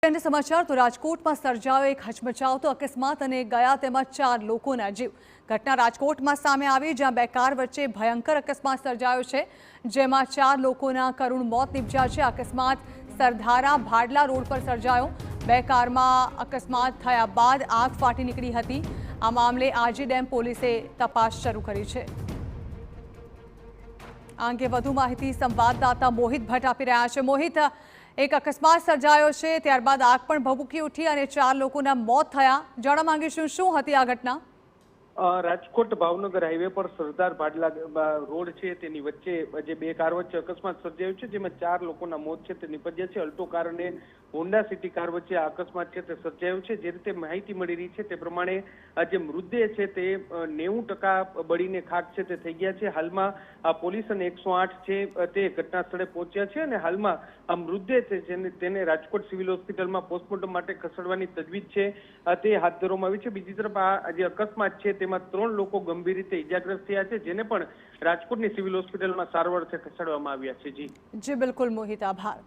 अन्य समाचार तो राजकोट में सर्जायो एक हचमचावतो अकस्मात अने गया तेमज 4 लोकोना जीव। घटना राजकोट में सामे आवी ज्यां बे कार वच्चे भयंकर अकस्मात सर्जायो छे, जेमां 4 लोकोना करुण मौत निपज्या छे। अकस्मात सरधारा भाडला रोड पर सर्जायो। बे कार में अकस्मात थया बाद आग फाटी निकली हती। आ मामले आजी डेम पोलीसे तपास शरू करी छे। आ अंगे વધુ માહિતી સંવાદદાતા મોહિત ભટ્ટ આપી રહ્યા છે। મોહિત, એક અકસ્માત સર્જાયો છે, ત્યારબાદ આગ પણ ભભૂકી ઉઠી અને 4 લોકોના મોત થયા। જાણવા માંગીશું શું હતી આ ઘટના? રાજકોટ ભાવનગર હાઈવે પર સરદાર ભાડલા રોડ છે તેની વચ્ચે જે બે કાર વચ્ચે અકસ્માત સર્જાયો છે, જેમાં 4 લોકોના મોત છે તે નિપજ્યા છે। અલ્ટો કાર અને હોન્ડા સિટી કાર વચ્ચે આ અકસ્માત છે તે સર્જાયો છે। જે રીતે માહિતી મળી રહી છે તે પ્રમાણે જે મૃતદેહ છે તે 90% બળીને ખાક છે તે થઈ ગયા છે। હાલમાં પોલીસ અને 108 છે તે ઘટના સ્થળે પહોંચ્યા છે અને હાલમાં આ મૃતદેહ છે તેને રાજકોટ સિવિલ હોસ્પિટલમાં પોસ્ટમોર્ટમ માટે ખસેડવાની તજવીજ છે તે હાથ ધરવામાં આવી છે। બીજી તરફ આ જે અકસ્માત છે તેમાં 3 લોકો ગંભીર રીતે ઇજાગ્રસ્ત થયા છે, જેને પણ રાજકોટની સિવિલ હોસ્પિટલમાં સારવાર ખસેડવામાં આવ્યા છે। જી બિલકુલ મોહિત, આભાર।